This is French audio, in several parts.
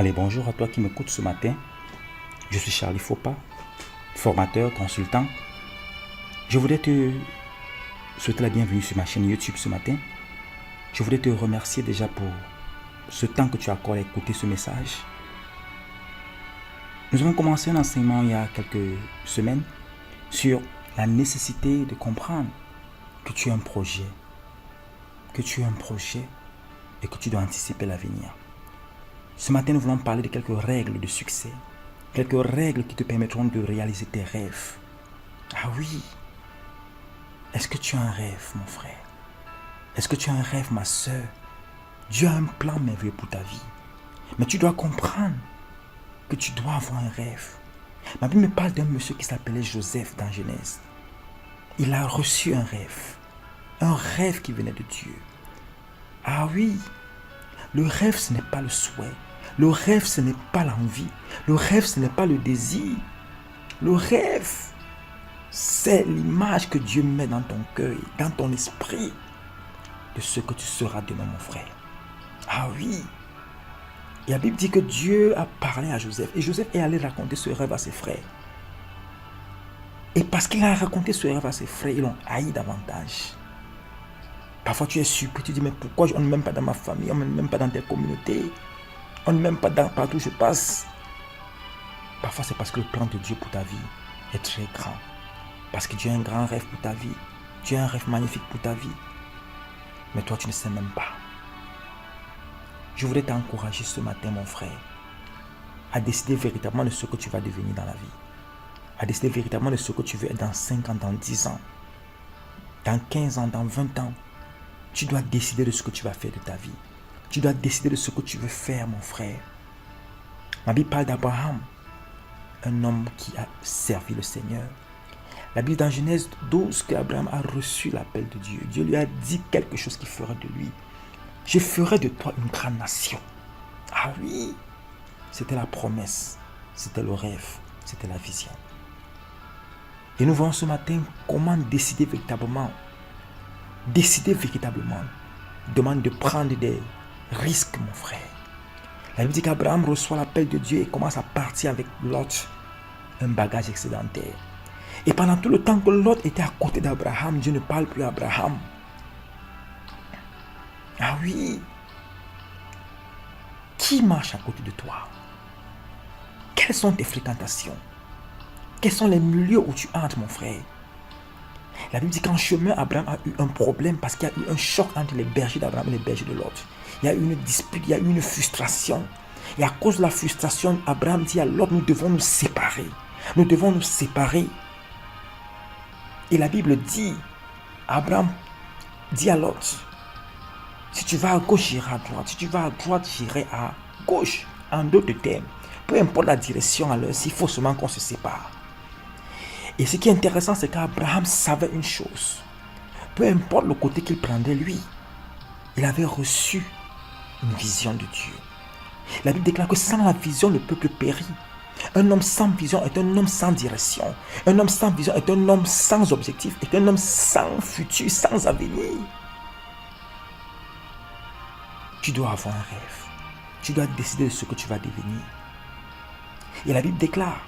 Allez, bonjour à toi qui m'écoutes ce matin. Je suis Charlie Fopa, formateur, consultant. Je voudrais te souhaiter la bienvenue sur ma chaîne YouTube ce matin. Je voudrais te remercier déjà pour ce temps que tu accordes à écouter ce message. Nous avons commencé un enseignement il y a quelques semaines sur la nécessité de comprendre que tu as un projet. Que tu as un projet et que tu dois anticiper l'avenir. Ce matin, nous voulons parler de quelques règles de succès. Quelques règles qui te permettront de réaliser tes rêves. Ah oui. Est-ce que tu as un rêve, mon frère? Est-ce que tu as un rêve, ma soeur? Dieu a un plan merveilleux pour ta vie. Mais tu dois comprendre que tu dois avoir un rêve. Ma Bible me parle d'un monsieur qui s'appelait Joseph dans Genèse. Il a reçu un rêve. Un rêve qui venait de Dieu. Ah oui. Le rêve, ce n'est pas le souhait. Le rêve, ce n'est pas l'envie. Le rêve, ce n'est pas le désir. Le rêve, c'est l'image que Dieu met dans ton cœur, dans ton esprit, de ce que tu seras demain, mon frère. Ah oui. Et la Bible dit que Dieu a parlé à Joseph. Et Joseph est allé raconter ce rêve à ses frères. Et parce qu'il a raconté ce rêve à ses frères, ils l'ont haï davantage. Parfois tu es surpris, tu dis mais pourquoi on ne m'aime pas dans ma famille, on ne m'aime pas dans telle communauté, on ne m'aime pas partout où je passe. Parfois c'est parce que le plan de Dieu pour ta vie est très grand. Parce que Dieu a un grand rêve pour ta vie. Dieu a un rêve magnifique pour ta vie. Mais toi tu ne sais même pas. Je voudrais t'encourager ce matin mon frère à décider véritablement de ce que tu vas devenir dans la vie. À décider véritablement de ce que tu veux être dans 5 ans, dans 10 ans, dans 15 ans, dans 20 ans. Tu dois décider de ce que tu vas faire de ta vie. Tu dois décider de ce que tu veux faire, mon frère. Ma Bible parle d'Abraham, un homme qui a servi le Seigneur. La Bible dans Genèse 12, qu'Abraham a reçu l'appel de Dieu. Dieu lui a dit quelque chose qui fera de lui. Je ferai de toi une grande nation. Ah oui, c'était la promesse, c'était le rêve, c'était la vision. Et nous voyons ce matin comment décider véritablement. Décider véritablement demande de prendre des risques, mon frère. La Bible dit qu'Abraham reçoit l'appel de Dieu et commence à partir avec Lot, un bagage excédentaire. Et pendant tout le temps que Lot était à côté d'Abraham, Dieu ne parle plus à Abraham. Ah oui. Qui marche à côté de toi? Quelles sont tes fréquentations? Quels sont les milieux où tu entres, mon frère? La Bible dit qu'en chemin, Abraham a eu un problème parce qu'il y a eu un choc entre les bergers d'Abraham et les bergers de Lot. Il y a eu une dispute, il y a eu une frustration. Et à cause de la frustration, Abraham dit à Lot, nous devons nous séparer. Nous devons nous séparer. Et la Bible dit, Abraham dit à Lot, si tu vas à gauche, j'irai à droite. Si tu vas à droite, j'irai à gauche. En d'autres termes, peu importe la direction, alors il faut seulement qu'on se sépare. Et ce qui est intéressant, c'est qu'Abraham savait une chose. Peu importe le côté qu'il prendrait, lui, il avait reçu une vision de Dieu. La Bible déclare que sans la vision, le peuple périt. Un homme sans vision est un homme sans direction. Un homme sans vision est un homme sans objectif, est un homme sans futur, sans avenir. Tu dois avoir un rêve. Tu dois décider de ce que tu vas devenir. Et la Bible déclare,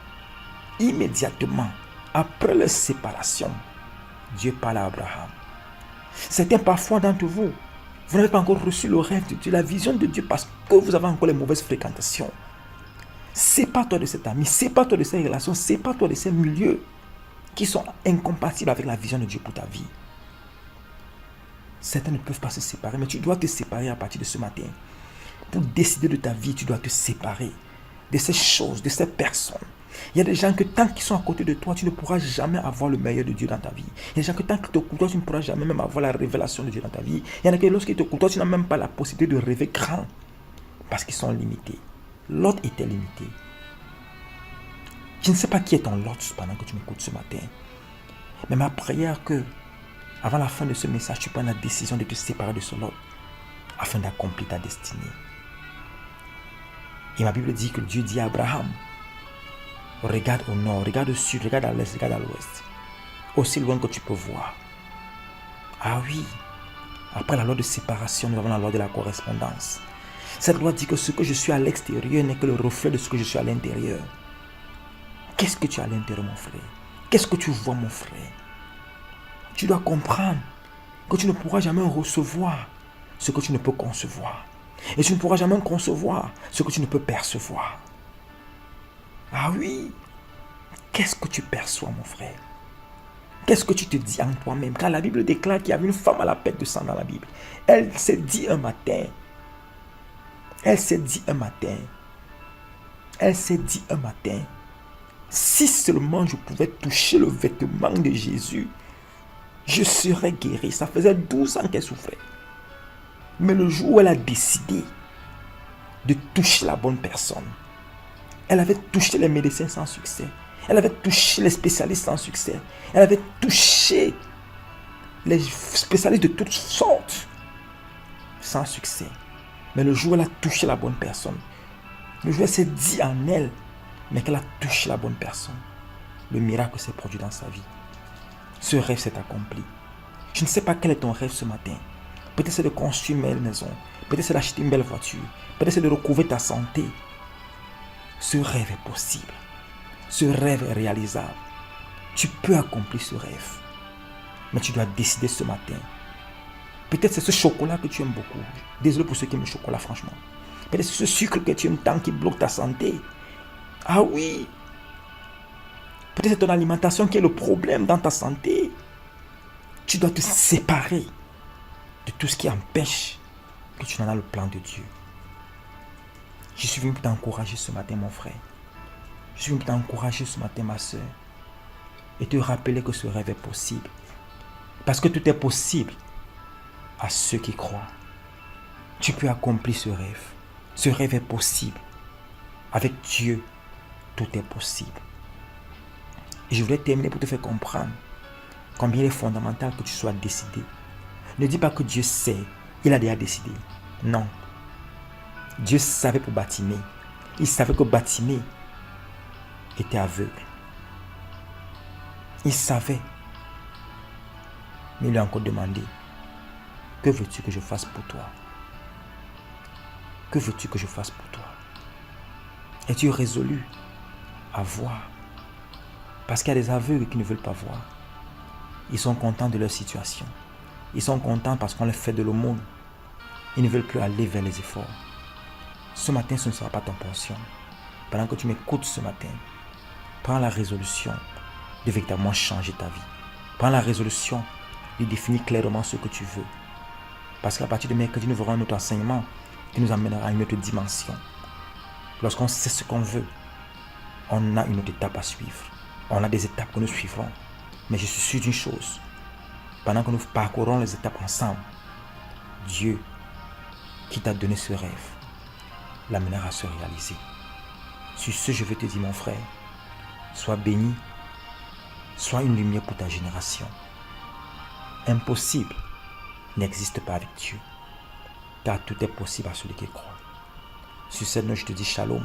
immédiatement, après la séparation, Dieu parle à Abraham. Certains parfois d'entre vous, vous n'avez pas encore reçu le rêve de Dieu, la vision de Dieu parce que vous avez encore les mauvaises fréquentations. Sépare-toi de cet ami, sépare-toi de ces relations, sépare-toi de ces milieux qui sont incompatibles avec la vision de Dieu pour ta vie. Certains ne peuvent pas se séparer, mais tu dois te séparer à partir de ce matin. Pour décider de ta vie, tu dois te séparer de ces choses, de ces personnes. Il y a des gens que tant qu'ils sont à côté de toi, tu ne pourras jamais avoir le meilleur de Dieu dans ta vie. Il y a des gens que tant qu'ils te côtoient, tu ne pourras jamais même avoir la révélation de Dieu dans ta vie. Il y en a que lorsqu'ils te côtoient, tu n'as même pas la possibilité de rêver grand. Parce qu'ils sont limités. L'autre était limité. Je ne sais pas qui est ton Lot pendant que tu m'écoutes ce matin. Mais ma prière que, avant la fin de ce message, tu prennes la décision de te séparer de ce Lot afin d'accomplir ta destinée. Et ma Bible dit que Dieu dit à Abraham, regarde au nord, regarde au sud, regarde à l'est, regarde à l'ouest. Aussi loin que tu peux voir. Ah oui. Après la loi de séparation, nous avons la loi de la correspondance. Cette loi dit que ce que je suis à l'extérieur n'est que le reflet de ce que je suis à l'intérieur. Qu'est-ce que tu as à l'intérieur, mon frère? Qu'est-ce que tu vois, mon frère? Tu dois comprendre que tu ne pourras jamais recevoir ce que tu ne peux concevoir. Et tu ne pourras jamais concevoir ce que tu ne peux percevoir. Ah oui, qu'est-ce que tu perçois, mon frère? Qu'est-ce que tu te dis en toi-même? Car la Bible déclare qu'il y avait une femme à la perte de sang dans la Bible. Elle s'est dit un matin, si seulement je pouvais toucher le vêtement de Jésus, je serais guéri. Ça faisait 12 ans qu'elle souffrait. Mais le jour où elle a décidé de toucher la bonne personne, elle avait touché les médecins sans succès. Elle avait touché les spécialistes sans succès. Elle avait touché les spécialistes de toutes sortes sans succès. Mais le jour où elle a touché la bonne personne, le jour où elle s'est dit en elle, mais qu'elle a touché la bonne personne, le miracle s'est produit dans sa vie. Ce rêve s'est accompli. Je ne sais pas quel est ton rêve ce matin. Peut-être c'est de construire une belle maison. Peut-être c'est d'acheter une belle voiture. Peut-être c'est de recouvrer ta santé. Ce rêve est possible. Ce rêve est réalisable. Tu peux accomplir ce rêve. Mais tu dois décider ce matin. Peut-être c'est ce chocolat que tu aimes beaucoup. Désolé pour ceux qui aiment le chocolat, franchement. Peut-être c'est ce sucre que tu aimes tant qui bloque ta santé. Ah oui. Peut-être c'est ton alimentation qui est le problème dans ta santé. Tu dois te séparer de tout ce qui empêche que tu n'en as le plan de Dieu. Je suis venu pour t'encourager ce matin, mon frère. Je suis venu pour t'encourager ce matin, ma soeur. Et te rappeler que ce rêve est possible. Parce que tout est possible à ceux qui croient. Tu peux accomplir ce rêve. Ce rêve est possible. Avec Dieu, tout est possible. Et je voulais terminer pour te faire comprendre combien il est fondamental que tu sois décidé. Ne dis pas que Dieu sait, il a déjà décidé. Non. Dieu savait pour Bartimée. Il savait que Bartimée était aveugle. Il savait. Mais il lui a encore demandé, que veux-tu que je fasse pour toi? Que veux-tu que je fasse pour toi? Es-tu résolu à voir? Parce qu'il y a des aveugles qui ne veulent pas voir. Ils sont contents de leur situation. Ils sont contents parce qu'on leur fait de l'aumône. Ils ne veulent plus aller vers les efforts. Ce matin, ce ne sera pas ton portion. Pendant que tu m'écoutes ce matin, prends la résolution de véritablement changer ta vie. Prends la résolution de définir clairement ce que tu veux. Parce qu'à partir de mercredi, nous verrons un autre enseignement qui nous amènera à une autre dimension. Lorsqu'on sait ce qu'on veut, on a une autre étape à suivre. On a des étapes que nous suivrons. Mais je suis sûr d'une chose. Pendant que nous parcourons les étapes ensemble, Dieu, qui t'a donné ce rêve, l'amènera à se réaliser. Sur ce, je veux te dire, mon frère, sois béni, sois une lumière pour ta génération. Impossible n'existe pas avec Dieu, car tout est possible à celui qui croit. Sur cette note, je te dis shalom.